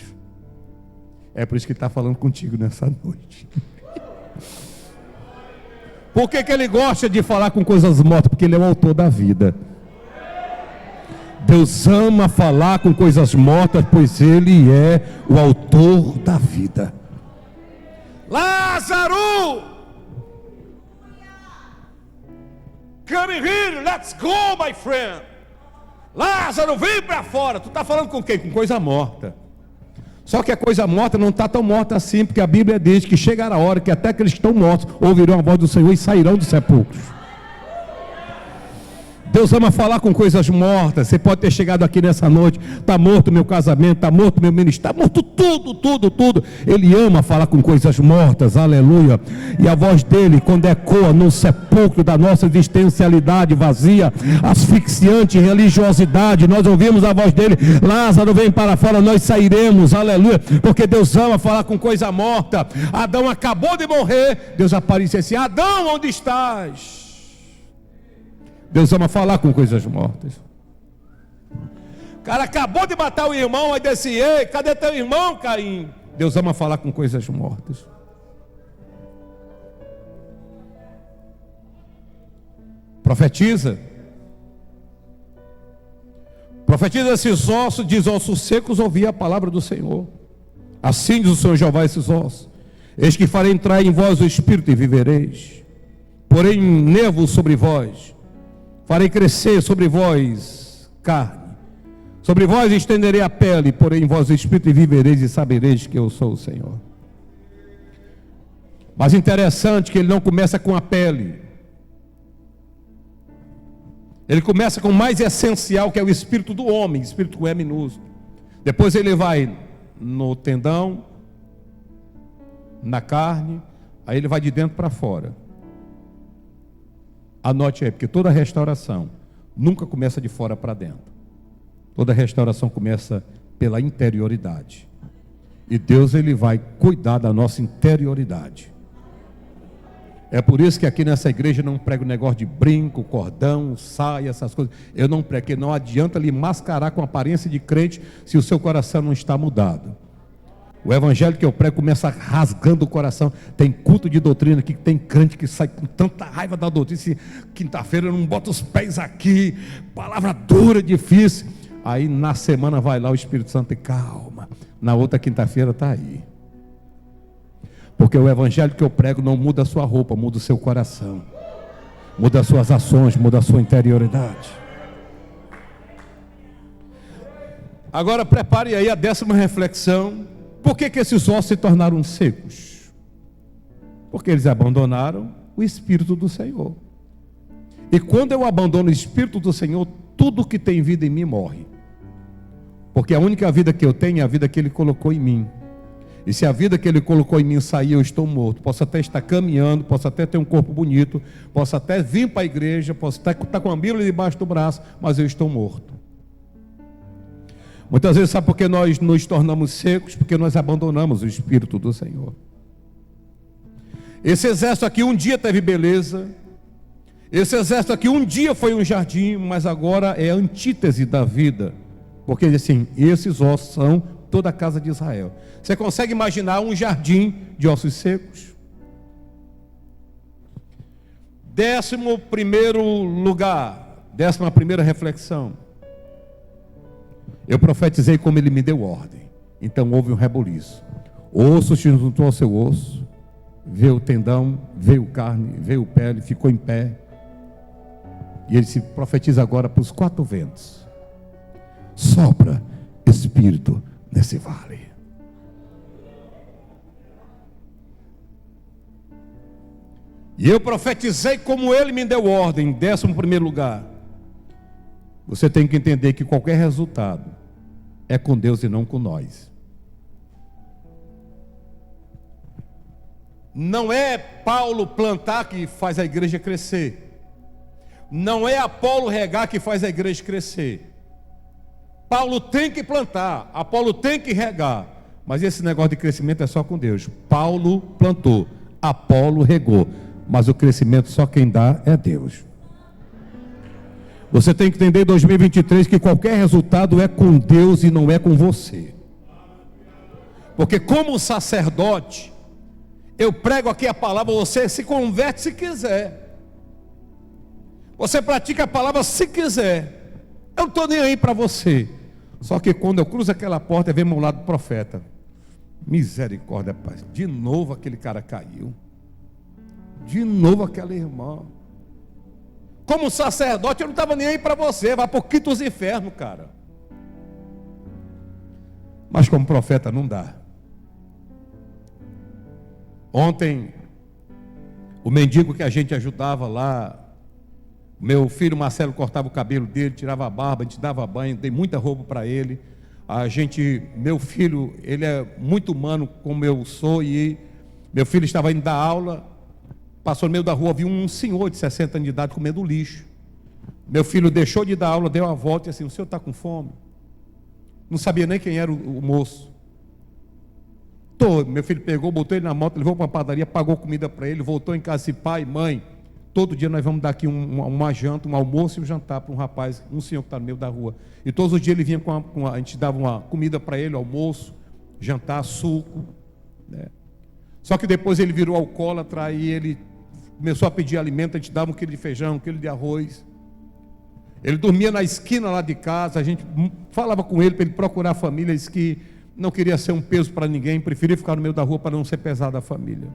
A: É por isso que ele está falando contigo nessa noite. Por que ele gosta de falar com coisas mortas? Porque ele é o autor da vida. Deus ama falar com coisas mortas, pois ele é o autor da vida. Lázaro, come here, let's go, my friend. Lázaro, vem para fora. Tu está falando com quem? Com coisa morta. Só que a coisa morta não está tão morta assim, porque a Bíblia diz que chegará a hora que até aqueles que estão mortos ouvirão a voz do Senhor e sairão dos sepulcros. Deus ama falar com coisas mortas. Você pode ter chegado aqui nessa noite, está morto meu casamento, está morto meu ministério, está morto tudo. Ele ama falar com coisas mortas, aleluia. E a voz dele, quando ecoa no sepulcro da nossa existencialidade vazia, asfixiante religiosidade, nós ouvimos a voz dele: Lázaro, vem para fora, nós sairemos, aleluia. Porque Deus ama falar com coisa morta. Adão acabou de morrer, Deus aparece assim: Adão, onde estás? Deus ama falar com coisas mortas. O cara acabou de matar o irmão, aí disse: ei, cadê teu irmão, Caim? Deus ama falar com coisas mortas. Profetiza esses ossos, diz: ossos secos, ouvi a palavra do Senhor. Assim diz o Senhor Jeová a esses ossos: eis que farei entrar em vós o Espírito e vivereis. Porém nervos sobre vós, farei crescer sobre vós carne, sobre vós estenderei a pele, porém em vós o Espírito, e vivereis e sabereis que eu sou o Senhor. Mas interessante que ele não começa com a pele, ele começa com o mais essencial, que é o espírito do homem, espírito com E minúsculo. Depois ele vai no tendão, na carne, aí ele vai de dentro para fora. Anote aí, porque toda restauração nunca começa de fora para dentro. Toda restauração começa pela interioridade. E Deus, ele vai cuidar da nossa interioridade. É por isso que aqui nessa igreja eu não prego negócio de brinco, cordão, saia, essas coisas. Eu não prego, porque não adianta lhe mascarar com aparência de crente se o seu coração não está mudado. O evangelho que eu prego começa rasgando o coração. Tem culto de doutrina aqui, que tem crente que sai com tanta raiva da doutrina. Se quinta-feira eu não boto os pés aqui, palavra dura, difícil. Aí na semana vai lá o Espírito Santo e calma. Na outra quinta-feira está aí. Porque o evangelho que eu prego não muda a sua roupa, muda o seu coração. Muda as suas ações, muda a sua interioridade. Agora prepare aí a 10ª reflexão. Por que esses ossos se tornaram secos? Porque eles abandonaram o Espírito do Senhor. E quando eu abandono o Espírito do Senhor, tudo que tem vida em mim morre. Porque a única vida que eu tenho é a vida que Ele colocou em mim. E se a vida que Ele colocou em mim sair, eu estou morto. Posso até estar caminhando, posso até ter um corpo bonito, posso até vir para a igreja, posso até estar com a Bíblia debaixo do braço, mas eu estou morto. Muitas vezes, sabe por que nós nos tornamos secos? Porque nós abandonamos o Espírito do Senhor. Esse exército aqui um dia teve beleza. Esse exército aqui um dia foi um jardim, mas agora é a antítese da vida. Porque assim, esses ossos são toda a casa de Israel. Você consegue imaginar um jardim de ossos secos? 11º lugar, 11ª reflexão. Eu profetizei como Ele me deu ordem. Então houve um rebuliço. O osso se juntou ao seu osso, veio o tendão, veio carne, veio pele, ficou em pé. E ele se profetiza agora para os 4 ventos: sopra Espírito nesse vale. E eu profetizei como Ele me deu ordem. 11º lugar. Você tem que entender que qualquer resultado é com Deus e não com nós. Não é Paulo plantar que faz a igreja crescer. Não é Apolo regar que faz a igreja crescer. Paulo tem que plantar, Apolo tem que regar. Mas esse negócio de crescimento é só com Deus. Paulo plantou, Apolo regou, mas o crescimento só quem dá é Deus. Você tem que entender em 2023 que qualquer resultado é com Deus e não é com você. Porque como sacerdote, eu prego aqui a palavra, você se converte se quiser. Você pratica a palavra se quiser. Eu não estou nem aí para você. Só que quando eu cruzo aquela porta, vem ao lado do profeta. Misericórdia, Pai. De novo aquele cara caiu. De novo aquela irmã. Como sacerdote, eu não estava nem aí para você. Vai por quintos infernos, cara. Mas como profeta não dá. Ontem, o mendigo que a gente ajudava lá, meu filho Marcelo cortava o cabelo dele, tirava a barba, a gente dava banho, dei muita roupa para ele. Meu filho, ele é muito humano como eu sou, e meu filho estava indo dar aula, passou no meio da rua, viu um senhor de 60 anos de idade comendo lixo. Meu filho deixou de dar aula, deu a volta e assim: o senhor está com fome? Não sabia nem quem era o moço. Meu filho pegou, botou ele na moto, levou para uma padaria, pagou comida para ele, voltou em casa e disse: pai, mãe, todo dia nós vamos dar aqui uma janta, um almoço e um jantar para um rapaz, um senhor que está no meio da rua. E todos os dias ele vinha a gente dava uma comida para ele, almoço, jantar, suco, né? Só que depois ele virou alcoólatra e ele começou a pedir alimento, a gente dava 1 quilo de feijão, 1 quilo de arroz. Ele dormia na esquina lá de casa, a gente falava com ele para ele procurar a família, disse que não queria ser um peso para ninguém, preferia ficar no meio da rua para não ser pesado a família.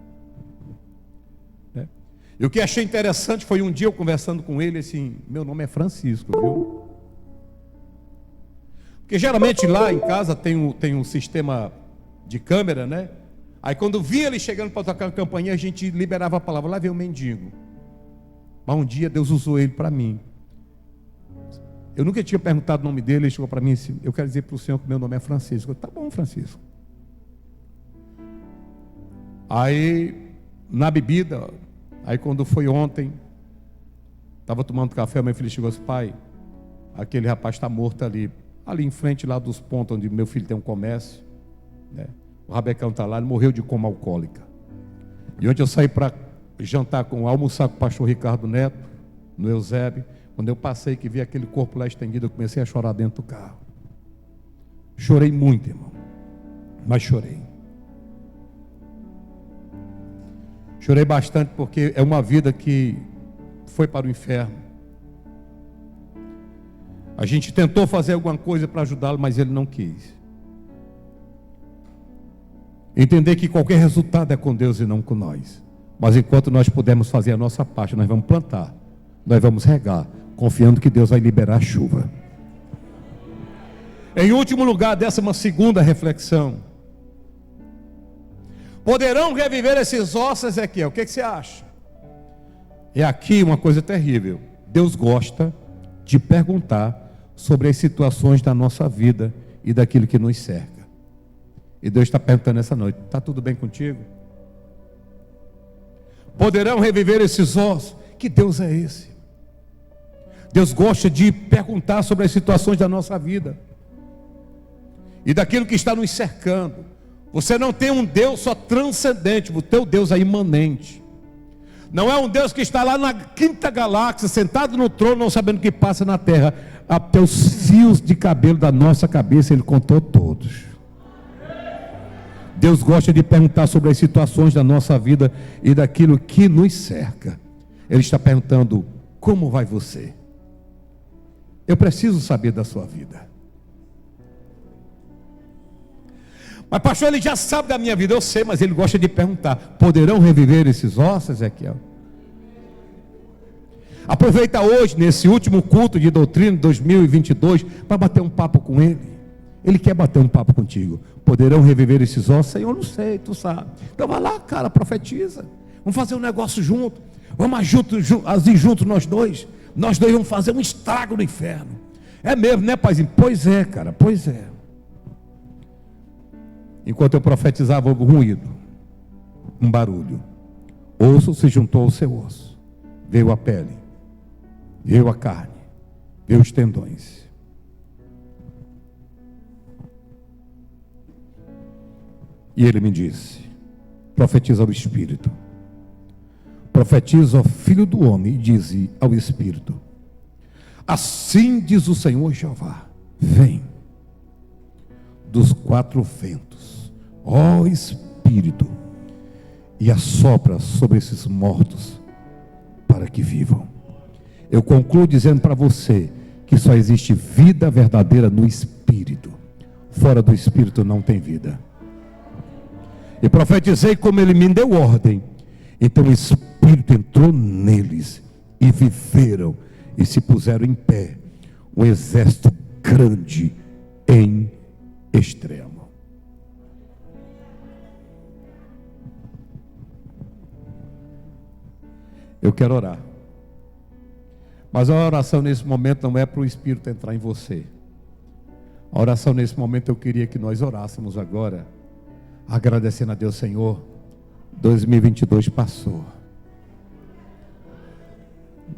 A: E o que achei interessante foi um dia eu conversando com ele, assim: meu nome é Francisco, viu? Porque geralmente lá em casa tem um sistema de câmera, né? Aí quando via ele chegando para tocar a campainha, a gente liberava a palavra: lá vem o mendigo. Mas um dia Deus usou ele para mim. Eu nunca tinha perguntado o nome dele, ele chegou para mim e disse: eu quero dizer para o senhor que meu nome é Francisco. Eu: tá bom, Francisco. Aí, na bebida, aí quando foi ontem, estava tomando café, meu filho chegou e disse: pai, aquele rapaz está morto ali em frente lá dos pontos onde meu filho tem um comércio, né? O Rabecão está lá, ele morreu de coma alcoólica. E ontem eu saí para almoçar com o pastor Ricardo Neto, no Eusébio. Quando eu passei, que vi aquele corpo lá estendido, eu comecei a chorar dentro do carro. Chorei muito, irmão, mas chorei. Chorei bastante porque é uma vida que foi para o inferno. A gente tentou fazer alguma coisa para ajudá-lo, mas ele não quis. Entender que qualquer resultado é com Deus e não com nós. Mas enquanto nós pudermos fazer a nossa parte, nós vamos plantar, nós vamos regar, confiando que Deus vai liberar a chuva. Em último lugar, 12ª reflexão: poderão reviver esses ossos, Ezequiel? O que você acha? É aqui uma coisa terrível. Deus gosta de perguntar sobre as situações da nossa vida e daquilo que nos cerca. E Deus está perguntando essa noite: está tudo bem contigo? Poderão reviver esses ossos? Que Deus é esse? Deus gosta de perguntar sobre as situações da nossa vida e daquilo que está nos cercando. Você não tem um Deus só transcendente, o teu Deus é imanente. Não é um Deus que está lá na quinta galáxia, sentado no trono, não sabendo o que passa na terra. Até os fios de cabelo da nossa cabeça Ele contou todos. Deus gosta de perguntar sobre as situações da nossa vida e daquilo que nos cerca. Ele está perguntando: como vai você? Eu preciso saber da sua vida. Mas pastor, ele já sabe da minha vida. Eu sei, mas ele gosta de perguntar: poderão reviver esses ossos, Ezequiel? Aproveita hoje, nesse último culto de doutrina de 2022, para bater um papo com ele. Ele quer bater um papo contigo. Poderão reviver esses ossos? Senhor, eu não sei, tu sabe. Então vai lá, cara, profetiza. Vamos fazer um negócio junto. Vamos agir juntos nós dois. Nós dois vamos fazer um estrago no inferno. É mesmo, né, paizinho? Pois é, cara, pois é. Enquanto eu profetizava, houve um ruído, um barulho. Osso se juntou ao seu osso. Veio a pele, veio a carne, veio os tendões. E ele me disse: profetiza ao Espírito. Profetiza ao Filho do Homem e diz ao Espírito: Assim diz o Senhor Jeová: vem dos quatro ventos, ó Espírito, e assopra sobre esses mortos para que vivam. Eu concluo dizendo para você que só existe vida verdadeira no Espírito. Fora do Espírito não tem vida. E profetizei como ele me deu ordem. Então o Espírito entrou neles e viveram e se puseram em pé, um exército grande em extremo. Eu quero orar. Mas a oração nesse momento não é para o Espírito entrar em você. A oração nesse momento eu queria que nós orássemos agora, agradecendo a Deus. Senhor, 2022 passou.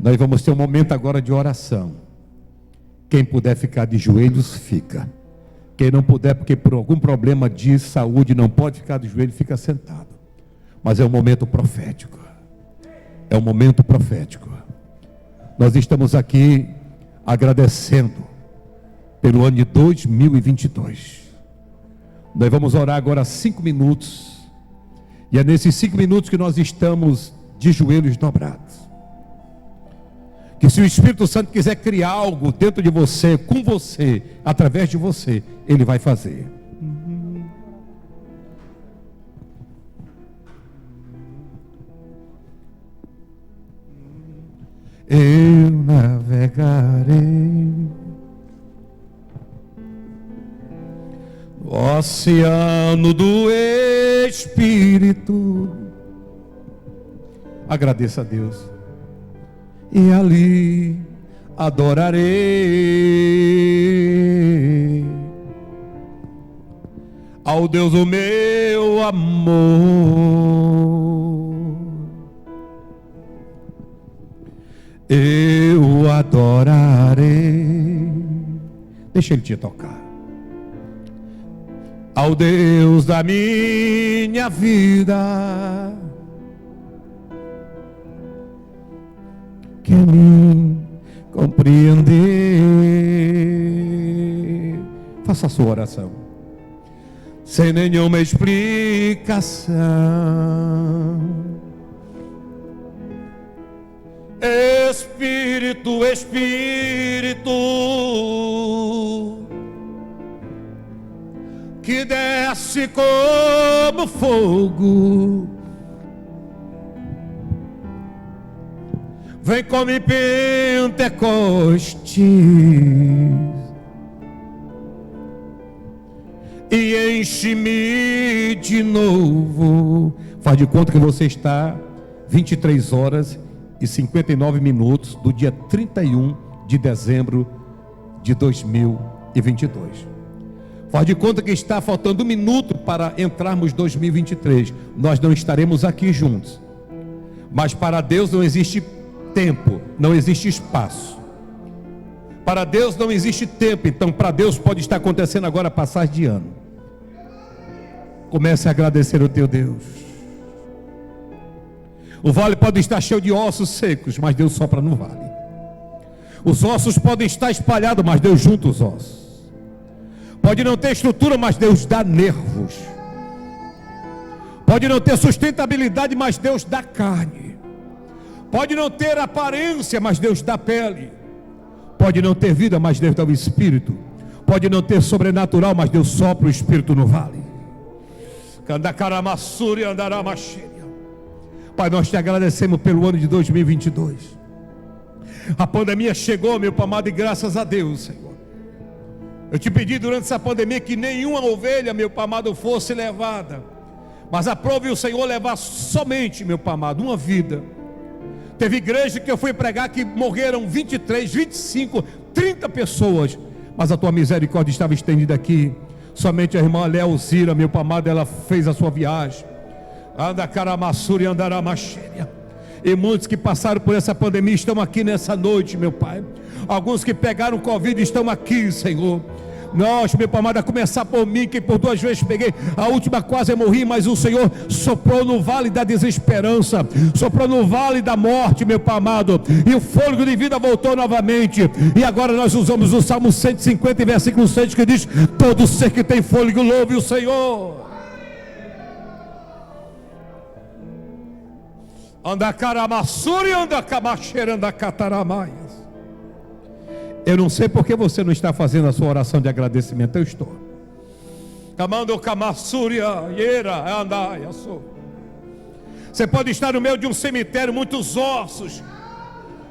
A: Nós vamos ter um momento agora de oração. Quem puder ficar de joelhos, fica. Quem não puder, porque por algum problema de saúde não pode ficar de joelho, fica sentado. Mas é um momento profético. É um momento profético. Nós estamos aqui agradecendo pelo ano de 2022. Nós vamos orar agora 5 minutos. E é nesses 5 minutos que nós estamos de joelhos dobrados. Que se o Espírito Santo quiser criar algo dentro de você, com você, através de você, Ele vai fazer. Eu navegarei no oceano do Espírito. Agradeça a Deus. E ali adorarei ao Deus o meu amor. Eu adorarei. Deixa Ele te tocar. Ao Deus da minha vida, que me compreender. Faça a sua oração sem nenhuma explicação. Espírito, Espírito, que desce como fogo, vem como em Pentecostes e enche-me de novo. Faz de conta que você está 23 horas e 59 minutos do dia 31 de dezembro de 2022. Faz de conta que está faltando 1 minuto para entrarmos em 2023. Nós não estaremos aqui juntos. Mas para Deus não existe tempo, não existe espaço. Para Deus não existe tempo. Então para Deus pode estar acontecendo agora a passagem de ano. Comece a agradecer o teu Deus. O vale pode estar cheio de ossos secos, mas Deus sopra no vale. Os ossos podem estar espalhados, mas Deus junta os ossos. Pode não ter estrutura, mas Deus dá nervos. Pode não ter sustentabilidade, mas Deus dá carne. Pode não ter aparência, mas Deus dá pele. Pode não ter vida, mas Deus dá o espírito. Pode não ter sobrenatural, mas Deus sopra o espírito no vale. Candacaramassuri andaramachíria. Pai, nós te agradecemos pelo ano de 2022. A pandemia chegou, meu Pai amado, e graças a Deus, Senhor. Eu te pedi durante essa pandemia que nenhuma ovelha, meu Pai amado, fosse levada. Mas aprove o Senhor levar somente, meu Pai amado, uma vida. Teve igreja que eu fui pregar que morreram 23, 25, 30 pessoas. Mas a tua misericórdia estava estendida aqui. Somente a irmã Leozira, meu Pai amado, ela fez a sua viagem. Anda caramassuri andaramachíria. E muitos que passaram por essa pandemia estão aqui nessa noite, meu Pai. Alguns que pegaram Covid estão aqui, Senhor. Nós, meu Pai amado, a começar por mim, que por 2 vezes peguei, a última quase morri, mas o Senhor soprou no vale da desesperança, soprou no vale da morte, meu Pai amado, e o fôlego de vida voltou novamente. E agora nós usamos o Salmo 150, versículo 6, que diz: todo ser que tem fôlego, louve o Senhor. Anda caramassuri, anda camacheira, anda cataramaias. Eu não sei porque você não está fazendo a sua oração de agradecimento. Eu estou. Camando camassuria, iera, andai, sou. Você pode estar no meio de um cemitério, muitos ossos.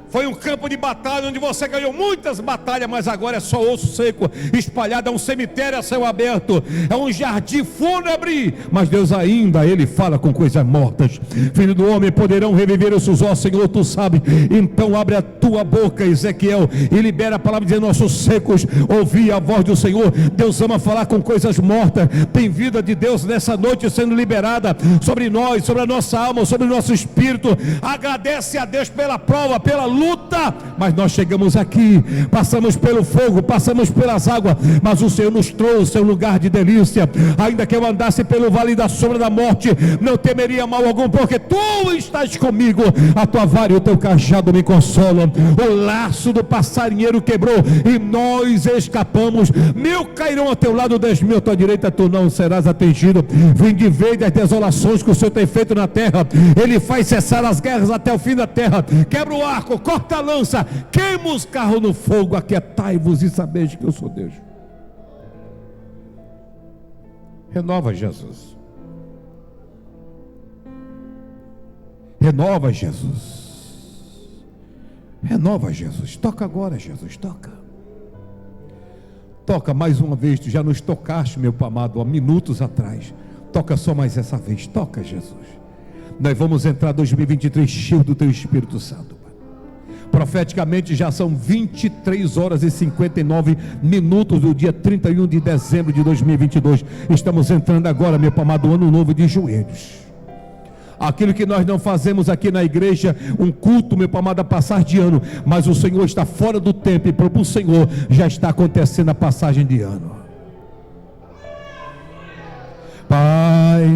A: Foi um campo de batalha onde você ganhou muitas batalhas, mas agora é só osso seco espalhado. É um cemitério a céu aberto, é um jardim fúnebre, mas Deus ainda, Ele fala com coisas mortas. Filho do homem, poderão reviver os seus ossos, Senhor, tu sabes. Então abre a tua boca, Ezequiel, e libera a palavra dizendo: nossos secos, ouvi a voz do Senhor. Deus ama falar com coisas mortas. Tem vida de Deus nessa noite sendo liberada sobre nós, sobre a nossa alma, sobre o nosso espírito. Agradece a Deus pela prova, pela luta, mas nós chegamos aqui, passamos pelo fogo, passamos pelas águas, mas o Senhor nos trouxe a um lugar de delícia. Ainda que eu andasse pelo vale da sombra da morte, não temeria mal algum, porque tu estás comigo, a tua vara e o teu cajado me consolam. O laço do passarinheiro quebrou e nós escapamos. 1000 cairão ao teu lado, 10.000 à tua direita, tu não serás atingido. Vinde ver das desolações que o Senhor tem feito na terra. Ele faz cessar as guerras até o fim da terra. Quebra o arco, corta a lança, queima os carros no fogo. Aquietai-vos e sabeis que eu sou Deus. Renova, Jesus. Renova, Jesus. Renova, Jesus. Toca agora, Jesus. Toca. Toca mais uma vez. Tu já nos tocaste, meu Pai amado, há minutos atrás. Toca só mais essa vez. Toca, Jesus. Nós vamos entrar 2023 cheio do teu Espírito Santo. Profeticamente já são 23 horas e 59 minutos do dia 31 de dezembro de 2022. Estamos entrando agora, meu Pai amado, ano novo de joelhos. Aquilo que nós não fazemos aqui na igreja, um culto, meu Pai amado, a passar de ano, mas o Senhor está fora do tempo e para o Senhor já está acontecendo a passagem de ano. Pai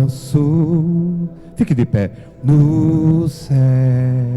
A: nosso, fique de pé, no céu.